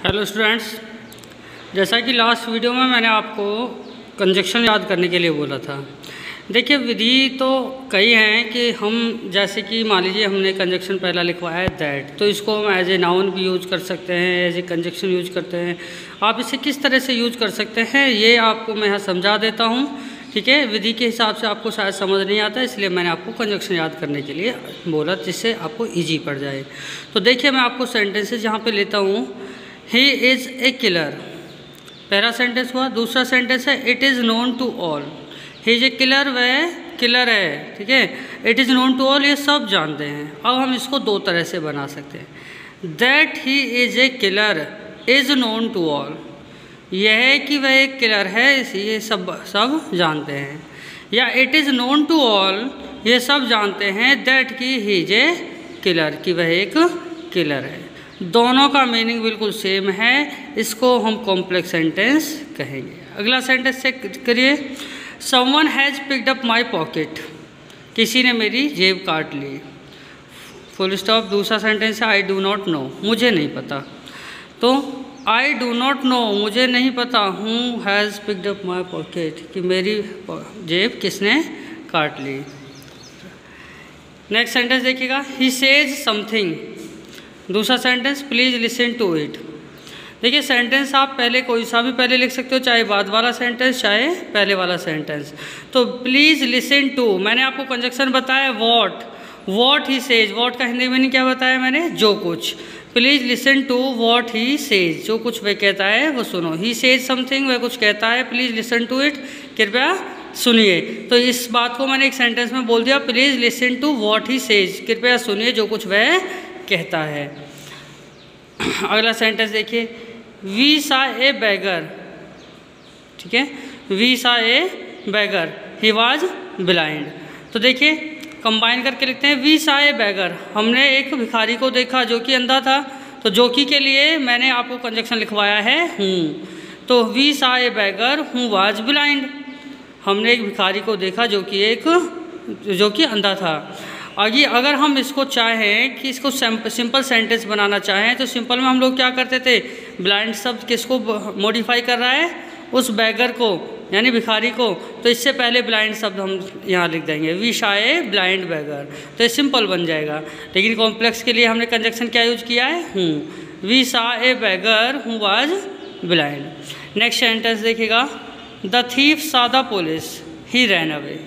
Hello students, जैसा कि last video में मैंने आपको कंजक्शन याद करने के लिए बोला था। देखिए, विधि तो कई हैं कि हम जैसे कि मान लीजिए हमने कंजक्शन पहला लिखवाया है दैट, तो इसको हम एज ए नाउन भी यूज कर सकते हैं, एज ए कंजक्शन यूज करते हैं। आप इसे किस तरह से यूज कर सकते हैं ये आपको मैं यहाँ समझा देता हूँ। ठीक है, विधि के हिसाब से आपको शायद समझ नहीं आता, इसलिए मैंने आपको कंजक्शन याद करने के लिए बोला, जिससे आपको ईजी पड़ जाए। तो देखिए, मैं आपको सेंटेंसेज यहाँ पे लेता हूँ। ही इज़ ए किलर, पहला सेंटेंस हुआ। दूसरा सेंटेंस है it is known to all. He is a killer, वह किलर है। ठीक है, it is known to all, ये सब जानते हैं। अब हम इसको दो तरह से बना सकते हैं। That he is a killer is known to all, यह है कि वह एक किलर है, ये सब जानते हैं। या it is known to all, ये सब जानते हैं दैट की ही इज़ ए किलर, कि वह एक किलर है। दोनों का मीनिंग बिल्कुल सेम है, इसको हम कॉम्प्लेक्स सेंटेंस कहेंगे। अगला सेंटेंस चेक करिए। Someone has picked up my pocket, किसी ने मेरी जेब काट ली। Full stop. दूसरा सेंटेंस है आई डू नॉट नो, मुझे नहीं पता। तो आई डू नॉट नो, मुझे नहीं पता हूँ, has picked up my pocket, कि मेरी जेब किसने काट ली। नेक्स्ट सेंटेंस देखिएगा। ही सेज समथिंग, दूसरा sentence please listen to it. देखिए, सेंटेंस आप पहले कोई सा भी पहले लिख सकते हो, चाहे बाद वाला सेंटेंस चाहे पहले वाला सेंटेंस। तो प्लीज़ लिसन टू, मैंने आपको कंजक्शन बताया वॉट ही सेज। वॉट का हिंदी में क्या बताया मैंने, जो कुछ। Please listen to what he says, जो कुछ वह कहता है वो सुनो। ही सेज समथिंग, वह कुछ कहता है। प्लीज़ लिसन टू इट, कृपया सुनिए। तो इस बात को मैंने एक सेंटेंस में बोल दिया, please listen to what he says, कृपया सुनिए जो कुछ वह कहता है। अगला सेंटेंस देखिए। वी सा ए बैगर, ठीक है, we saw a beggar, he was blind. तो देखिए, कंबाइन करके लिखते हैं। वी सा ए बैगर, हमने एक भिखारी को देखा जो कि अंधा था। तो जो कि के लिए मैंने आपको कंजक्शन लिखवाया है हूँ। तो वी सा ए बैगर हूँ वॉज ब्लाइंड, हमने एक भिखारी को देखा जो कि अंधा था। आगे अगर हम इसको चाहें कि इसको सिंपल सेंटेंस बनाना चाहें, तो सिंपल में हम लोग क्या करते थे, ब्लाइंड शब्द किसको मॉडिफाई कर रहा है, उस बैगर को, यानी भिखारी को। तो इससे पहले ब्लाइंड शब्द हम यहाँ लिख देंगे, वी शा ए ब्लाइंड बैगर, तो ये सिंपल बन जाएगा। लेकिन कॉम्प्लेक्स के लिए हमने कंजक्शन क्या यूज किया है, हूँ। वी शा ए बैगर हूँ वाज ब्लाइंड। नेक्स्ट सेंटेंस देखिएगा। The thief saw the police, he ran away,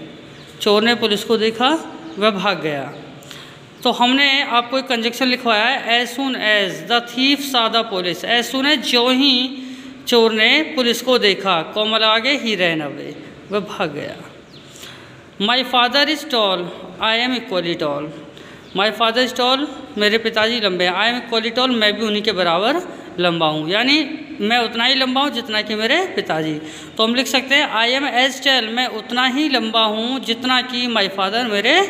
चोर ने पुलिस को देखा, वह भाग गया। तो हमने आपको एक कंजक्शन लिखवाया है, as soon as the thief saw the police. As soon as, जो ही चोर ने पुलिस को देखा, कोमल आगे, ही रैन अवे, वह भाग गया। My father is tall, I am equally tall. My father is tall, मेरे पिताजी लंबे हैं। आई एम इक्वली टॉल, मैं भी उन्हीं के बराबर लंबा हूँ, यानी मैं उतना ही लंबा हूँ जितना कि मेरे पिताजी। तो हम लिख सकते हैं आई एम एज टेल, मैं उतना ही लंबा हूँ जितना कि माई फादर, मेरे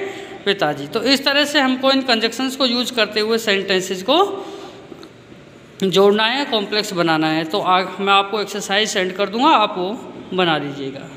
पिताजी। तो इस तरह से हमको इन कंजक्शंस को यूज करते हुए सेंटेंसेस को जोड़ना है, कॉम्प्लेक्स बनाना है। तो मैं आपको एक्सरसाइज सेंड कर दूंगा, आप वो बना लीजिएगा।